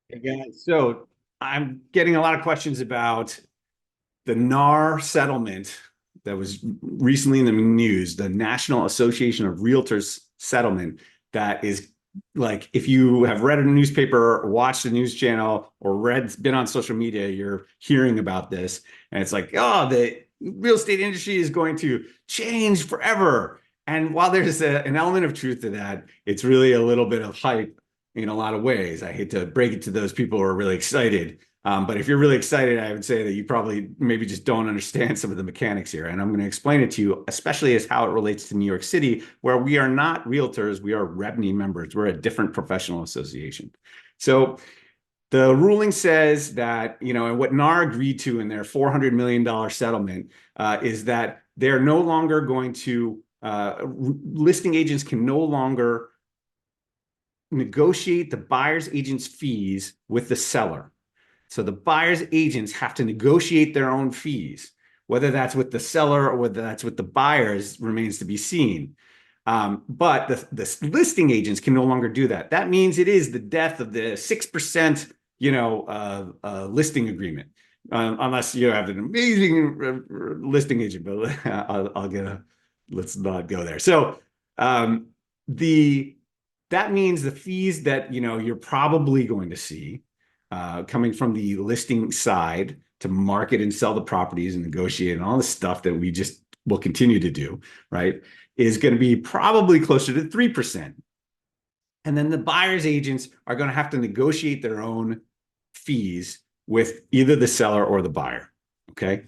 Hey guys, so I'm getting a lot of questions about the NAR settlement that was recently in the news, the National Association of Realtors settlement that is like if you have read a newspaper or watched a news channel or been on social media, you're hearing about this. And it's like, oh, the real estate industry is going to change forever. And while there's an element of truth to that, it's really a little bit of hype in a lot of ways. I hate to break it to those people who are really excited. But if you're really excited, I would say that you probably maybe just don't understand some of the mechanics here. And I'm going to explain it to you, especially as how it relates to New York City, where we are not realtors, we are REBNY members. We're a different professional association. So the ruling says that, and what NAR agreed to in their $400 million settlement is that they're no longer going to, listing agents can no longer negotiate the buyer's agent's fees with the seller. So the buyer's agents have to negotiate their own fees. Whether that's with the seller or whether that's with the buyers remains to be seen. But the listing agents can no longer do that. That means it is the death of the 6%, listing agreement. Unless you have an amazing listing agent, but let's not go there. So the that means the fees that you're probably going to see coming from the listing side to market and sell the properties and negotiate and all the stuff that we just will continue to do, right, is going to be probably closer to 3%. And then the buyer's agents are going to have to negotiate their own fees with either the seller or the buyer. Okay.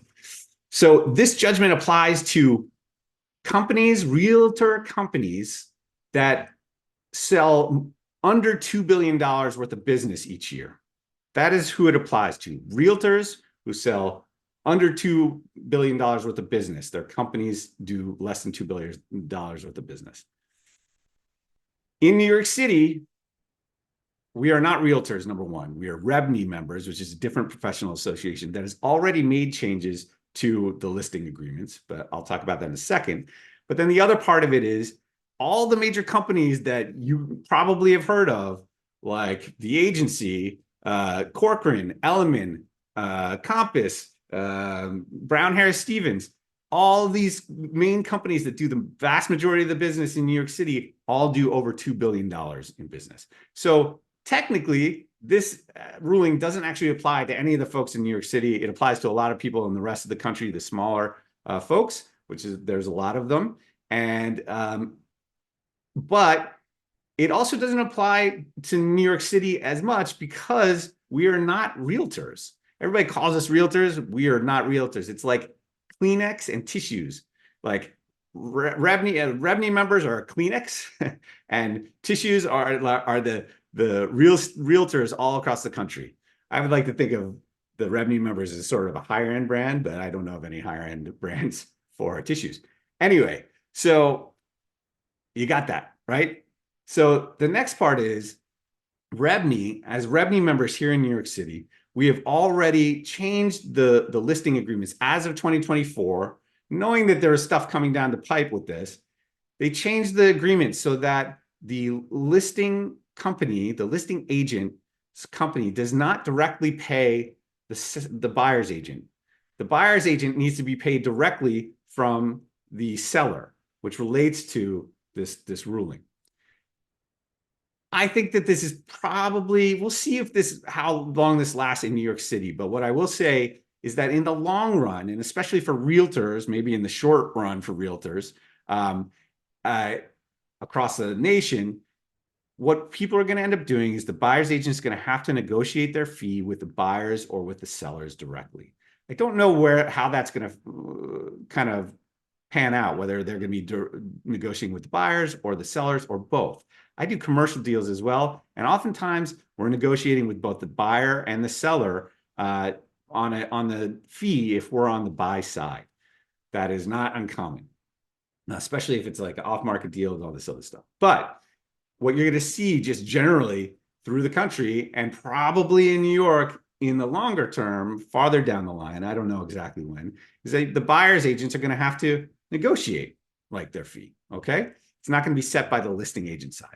So this judgment applies to companies, realtor companies that sell under $2 billion worth of business each year. That is who it applies to. Realtors who sell under $2 billion worth of business. Their companies do less than $2 billion worth of business. In New York City, we are not realtors, number one. We are REBNY members, which is a different professional association that has already made changes to the listing agreements, but I'll talk about that in a second. But then the other part of it is all the major companies that you probably have heard of, like the agency, Corcoran, Elliman, Compass, Brown Harris Stevens, all these main companies that do the vast majority of the business in New York City all do over $2 billion in business. So technically, this ruling doesn't actually apply to any of the folks in New York City. It applies to a lot of people in the rest of the country, the smaller folks, which is there's a lot of them. And but it also doesn't apply to New York City as much because we are not realtors. Everybody calls us realtors. We are not realtors. It's like Kleenex and tissues. Like REBNY members are Kleenex, and tissues are the realtors all across the country. I would like to think of the REBNY members as sort of a higher end brand, but I don't know of any higher end brands for tissues. Anyway, so you got that, right? So the next part is REBNY, as REBNY members here in New York City, we have already changed the listing agreements as of 2024, knowing that there is stuff coming down the pipe with this. They changed the agreement so that the listing company, the listing agent company, does not directly pay the buyer's agent. The buyer's agent needs to be paid directly from the seller, which relates to this ruling. I think that this is probably, we'll see if this, how long this lasts in New York City. But what I will say is that in the long run, and especially for realtors, maybe in the short run for realtors across the nation, what people are going to end up doing is the buyer's agent is going to have to negotiate their fee with the buyers or with the sellers directly. I don't know how that's going to kind of pan out, whether they're going to be negotiating with the buyers or the sellers or both. I do commercial deals as well, and oftentimes we're negotiating with both the buyer and the seller on the fee if we're on the buy side. That is not uncommon, especially if it's like an off-market deal and all this other stuff. But what you're going to see just generally through the country and probably in New York in the longer term, farther down the line, I don't know exactly when, is that the buyer's agents are going to have to negotiate like their fee. Okay. It's not going to be set by the listing agent side.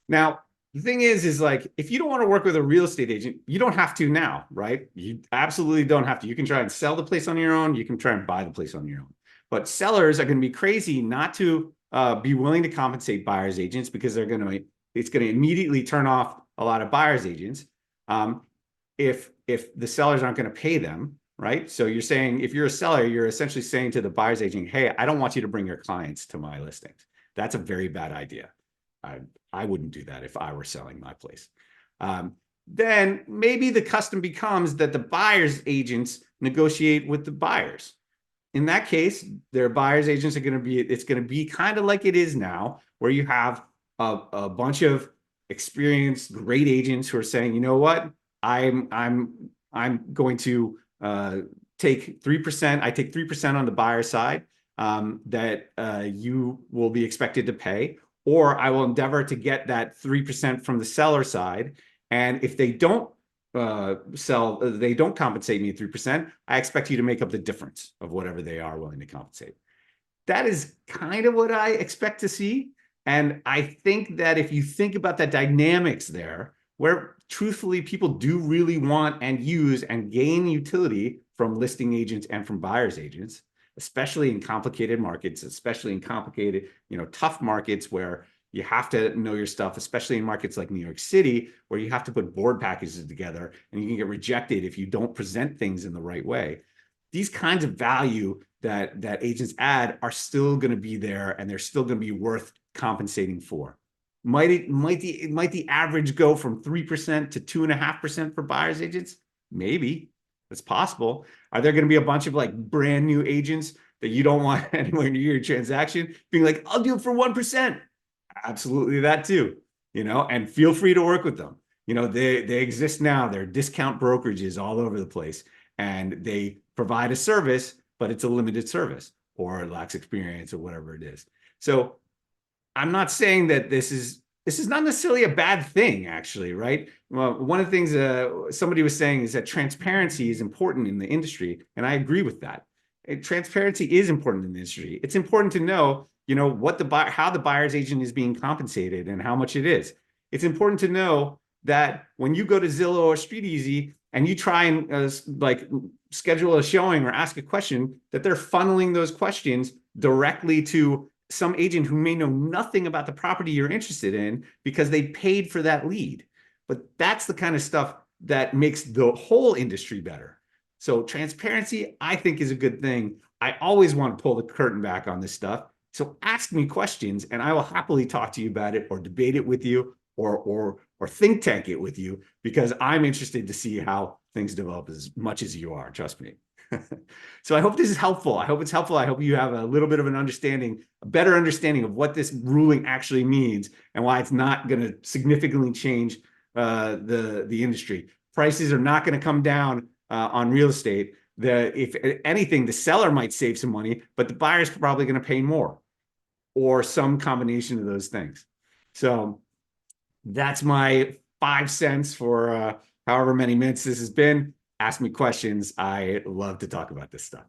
Now, The thing is like, if you don't want to work with a real estate agent, you don't have to now, right? You absolutely don't have to. You can try and sell the place on your own. You can try and buy the place on your own. But sellers are going to be crazy not to be willing to compensate buyers agents because it's going to immediately turn off a lot of buyers agents. If the sellers aren't going to pay them, right? So you're saying, if you're a seller, you're essentially saying to the buyer's agent, hey, I don't want you to bring your clients to my listings. That's a very bad idea. I wouldn't do that if I were selling my place. Then maybe the custom becomes that the buyer's agents negotiate with the buyers. In that case, their buyer's agents are going to be, it's going to be kind of like it is now, where you have a bunch of experienced, great agents who are saying, you know what, I'm going to take 3%. I take 3% on the buyer side that you will be expected to pay, or I will endeavor to get that 3% from the seller side. And if they don't they don't compensate me at 3%, I expect you to make up the difference of whatever they are willing to compensate. That is kind of what I expect to see. And I think that if you think about the dynamics there, where truthfully people do really want and use and gain utility from listing agents and from buyers agents, especially in complicated markets, especially in complicated, tough markets where you have to know your stuff, especially in markets like New York City, where you have to put board packages together and you can get rejected if you don't present things in the right way. These kinds of value that agents add are still going to be there, and they're still going to be worth compensating for. Might the average go from 3% to 2.5% for buyers agents? Maybe. It's possible. Are there going to be a bunch of like brand new agents that you don't want anywhere near your transaction being like, I'll do it for 1%? Absolutely, that too. And feel free to work with them. They exist now. They're discount brokerages all over the place, and they provide a service, but it's a limited service, or it lacks experience, or whatever it is. So I'm not saying that this is not necessarily a bad thing, actually, right? Well, one of the things somebody was saying is that transparency is important in the industry, and I agree with that. Transparency is important in the industry. It's important to know, how the buyer's agent is being compensated and how much it is. It's important to know that when you go to Zillow or StreetEasy and you try and schedule a showing or ask a question, that they're funneling those questions directly to some agent who may know nothing about the property you're interested in because they paid for that lead. But that's the kind of stuff that makes the whole industry better. So transparency, I think, is a good thing. I always want to pull the curtain back on this stuff. So ask me questions and I will happily talk to you about it, or debate it with you, or think tank it with you, because I'm interested to see how things develop as much as you are. Trust me. So I hope this is helpful. I hope it's helpful. I hope you have a little bit of a better understanding of what this ruling actually means and why it's not going to significantly change the industry. Prices are not going to come down on real estate. If anything, the seller might save some money, but the buyer's probably going to pay more, or some combination of those things. So that's my 5 cents for however many minutes this has been. Ask me questions. I love to talk about this stuff.